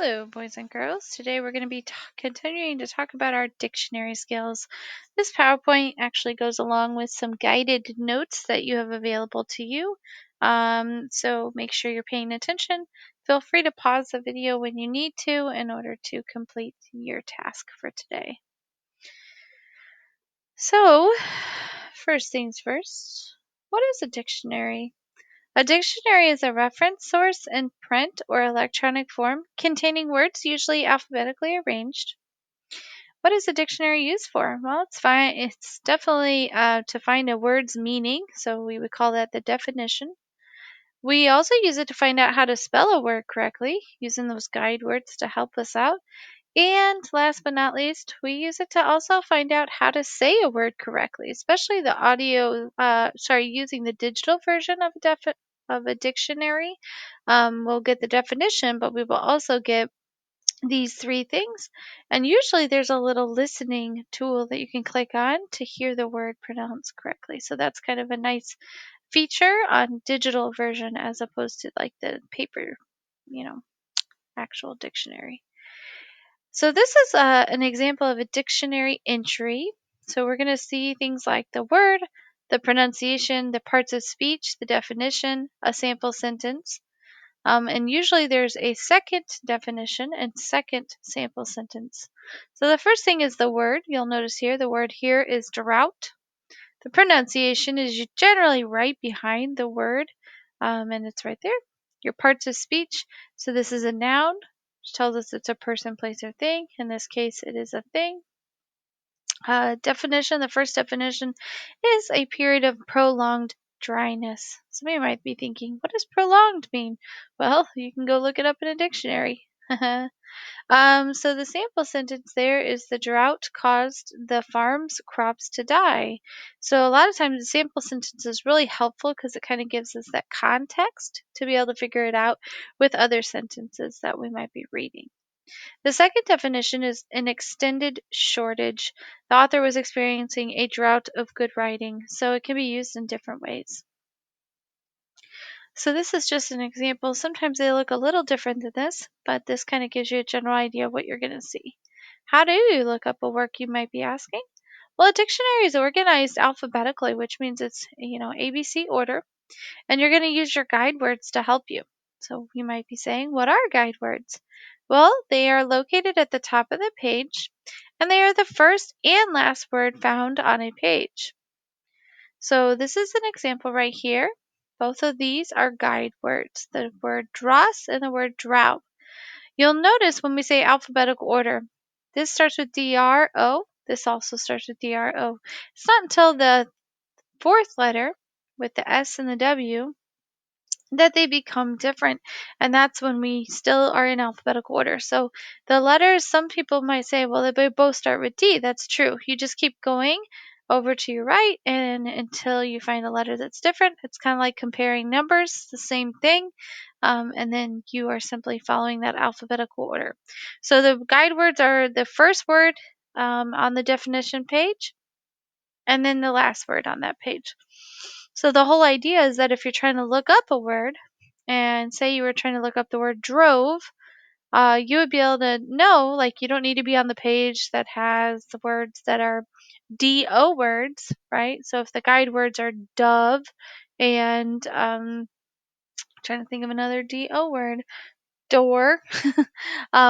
Hello, boys and girls. Today we're going to be continuing to talk about our dictionary skills. This PowerPoint actually goes along with some guided notes that you have available to you. So make sure you're paying attention. Feel free to pause the video when you need to in order to complete your task for today. So, first things first, what is a dictionary? A dictionary is a reference source in print or electronic form containing words usually alphabetically arranged. What is a dictionary used for? Well, it's definitely to find a word's meaning, so we would call that the definition. We also use it to find out how to spell a word correctly, using those guide words to help us out. And last but not least, we use it to also find out how to say a word correctly, especially the using the digital version of a dictionary. We'll get the definition, but we will also get these three things. And usually there's a little listening tool that you can click on to hear the word pronounced correctly. So that's kind of a nice feature on digital version as opposed to like the paper, actual dictionary. So this is an example of a dictionary entry. So we're going to see things like the word, the pronunciation, the parts of speech, the definition, a sample sentence. And usually there's a second definition and second sample sentence. So the first thing is the word. You'll notice here the word here is drought. The pronunciation is generally right behind the word, and it's right there. Your parts of speech. So this is a noun, which tells us it's a person, place, or thing. In this case, it is a thing. Definition. The first definition is a period of prolonged dryness. Some of you might be thinking, what does prolonged mean? Well, you can go look it up in a dictionary. So the sample sentence there is the drought caused the farm's crops to die. So a lot of times the sample sentence is really helpful because it kind of gives us that context to be able to figure it out with other sentences that we might be reading. The second definition is an extended shortage. The author was experiencing a drought of good writing, so it can be used in different ways. So this is just an example. Sometimes they look a little different than this, but this kind of gives you a general idea of what you're going to see. How do you look up a work, you might be asking? Well, a dictionary is organized alphabetically, which means it's, ABC order, and you're going to use your guide words to help you. So you might be saying, what are guide words? Well, they are located at the top of the page, and they are the first and last word found on a page. So this is an example right here. Both of these are guide words, the word dross and the word drought. You'll notice when we say alphabetical order, this starts with D-R-O. This also starts with D-R-O. It's not until the fourth letter with the S and the W that they become different, and that's when we still are in alphabetical order. So the letters, some people might say, well, they both start with D. That's true. You just keep going over to your right and until you find a letter that's different. It's kind of like comparing numbers, the same thing. And then you are simply following that alphabetical order. So the guide words are the first word on the definition page and then the last word on that page. So the whole idea is that if you're trying to look up a word, and say you were trying to look up the word drove, you would be able to know, like, you don't need to be on the page that has the words that are DO words, right? So if the guide words are dove and trying to think of another DO word, door,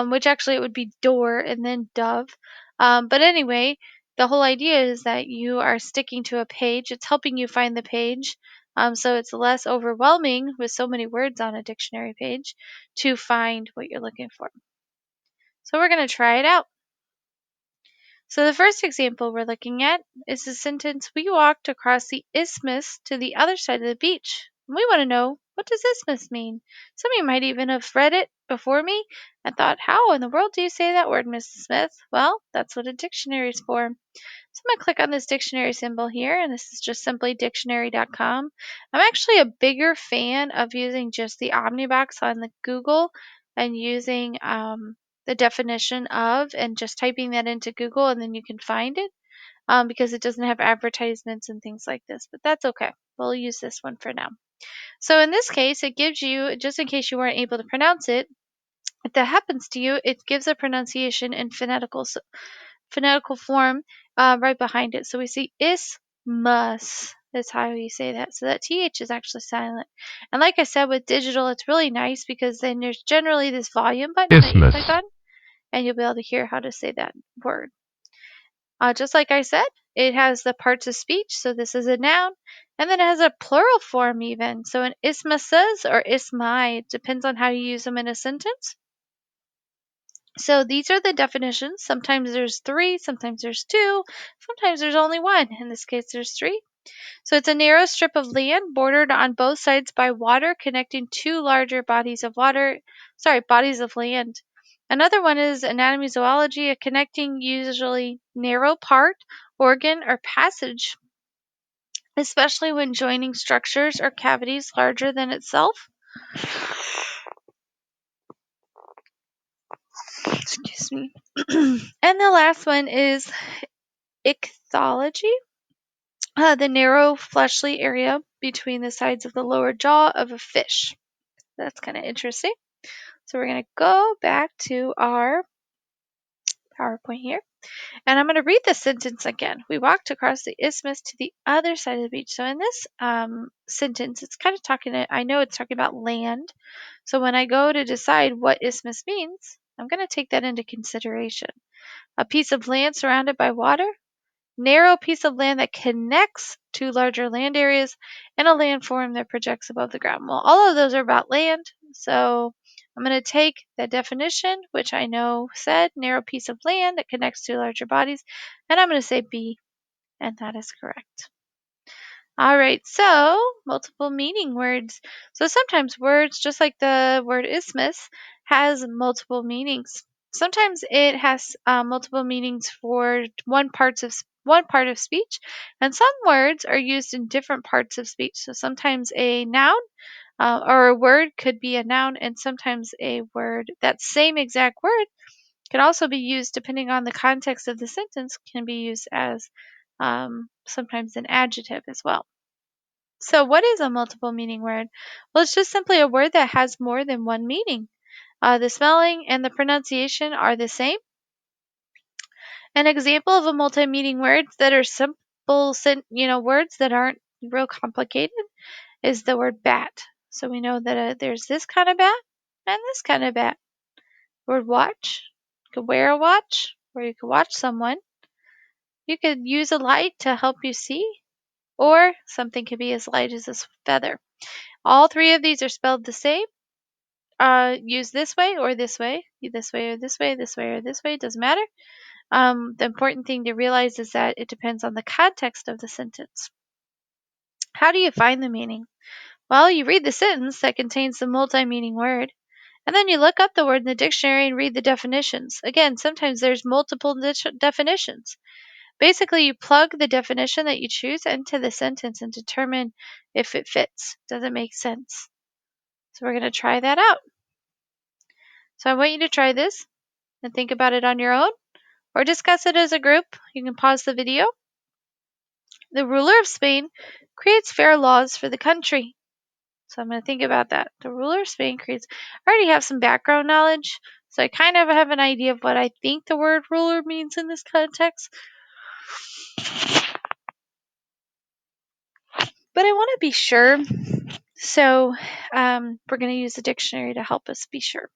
which actually it would be door and then dove. But anyway, the whole idea is that you are sticking to a page. It's helping you find the page. So it's less overwhelming with so many words on a dictionary page to find what you're looking for. So we're going to try it out. So the first example we're looking at is the sentence, we walked across the isthmus to the other side of the beach. We want to know, what does isthmus mean? Some of you might even have read it before me and thought, how in the world do you say that word, Mrs. Smith? Well, that's what a dictionary is for. So I'm going to click on this dictionary symbol here, and this is just simply dictionary.com. I'm actually a bigger fan of using just the Omnibox on the Google and using the definition of and just typing that into Google, and then you can find it because it doesn't have advertisements and things like this, but that's okay. We'll use this one for now. So in this case, it gives you, just in case you weren't able to pronounce it, If that happens to you, it gives a pronunciation in phonetical form right behind it. So we see isthmus is how you say that. So that TH is actually silent. And like I said, with digital, it's really nice because then there's generally this volume button that you click on, and you'll be able to hear how to say that word. Just like I said, it has the parts of speech. So this is a noun. And then it has a plural form even. So an isthmuses or ismi, depends on how you use them in a sentence. So these are the definitions. Sometimes there's 3, sometimes there's 2, sometimes there's only 1. In this case, there's 3. So it's a narrow strip of land bordered on both sides by water connecting two larger bodies of land. Another one is anatomy zoology, a connecting, usually narrow part, organ, or passage, especially when joining structures or cavities larger than itself. Excuse me. And the last one is ichthyology, the narrow fleshly area between the sides of the lower jaw of a fish. That's kind of interesting. So we're going to go back to our PowerPoint here. And I'm going to read the sentence again. We walked across the isthmus to the other side of the beach. So in this sentence, it's kind of I know it's talking about land. So when I go to decide what isthmus means, I'm going to take that into consideration. A piece of land surrounded by water, narrow piece of land that connects two larger land areas, and a landform that projects above the ground. Well, all of those are about land, so I'm going to take the definition, which I know said narrow piece of land that connects two larger bodies, and I'm going to say B, and that is correct. All right, so multiple meaning words. So sometimes words, just like the word isthmus, has multiple meanings. Sometimes it has multiple meanings for one part of speech, and some words are used in different parts of speech. So sometimes a noun or a word could be a noun, and sometimes a word, that same exact word, can also be used depending on the context of the sentence, can be used as sometimes an adjective as well. So what is a multiple meaning word? Well, it's just simply a word that has more than one meaning. The spelling and the pronunciation are the same. An example of a multi-meaning word that are simple, words that aren't real complicated is the word bat. So we know that there's this kind of bat and this kind of bat. Word watch. You could wear a watch, or you could watch someone. You could use a light to help you see, or something could be as light as this feather. All 3 of these are spelled the same. Use this way or this way, this way or this way, this way or this way, doesn't matter. The important thing to realize is that it depends on the context of the sentence. How do you find the meaning? Well, you read the sentence that contains the multi-meaning word, and then you look up the word in the dictionary and read the definitions. Again, sometimes there's multiple definitions. Basically, you plug the definition that you choose into the sentence and determine if it fits. Does it make sense? So we're going to try that out. So I want you to try this and think about it on your own or discuss it as a group. You can pause the video. The ruler of Spain creates fair laws for the country. So I'm going to think about that. The ruler of Spain creates, I already have some background knowledge, so I kind of have an idea of what I think the word ruler means in this context. But I want to be sure, so we're going to use the dictionary to help us be sure.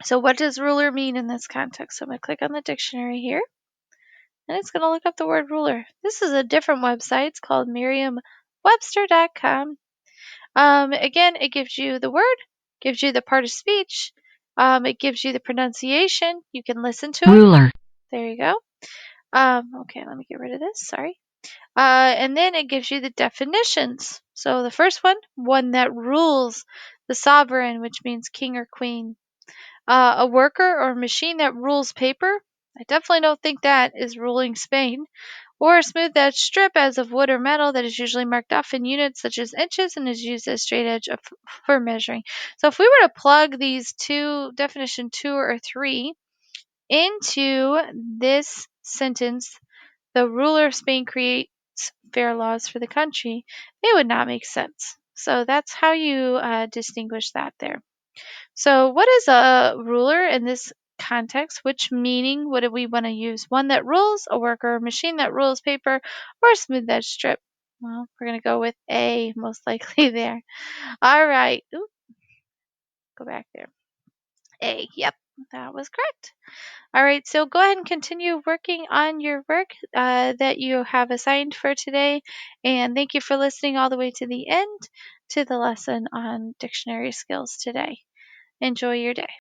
So what does ruler mean in this context? So I'm going to click on the dictionary here, and it's going to look up the word ruler. This is a different website. It's called Merriam-Webster.com. Again, it gives you the word, gives you the part of speech, it gives you the pronunciation. You can listen to it. Ruler. There you go. Okay, let me get rid of this. Sorry. And then it gives you the definitions. So the first one that rules, the sovereign, which means king or queen. A worker or machine that rules paper. I definitely don't think that is ruling Spain. Or a smooth edged strip as of wood or metal that is usually marked off in units such as inches and is used as straight edge for measuring. So if we were to plug these definition 2 or 3, into this sentence, the ruler of Spain creates fair laws for the country, it would not make sense. So that's how you distinguish that there. So, what is a ruler in this context? Which meaning would we want to use? One that rules, a worker, a machine that rules paper, or a smooth edge strip? Well, we're going to go with A, most likely there. All right. Ooh, go back there. A. Yep, that was correct. All right, so go ahead and continue working on your work that you have assigned for today. And thank you for listening all the way to the end to the lesson on dictionary skills today. Enjoy your day.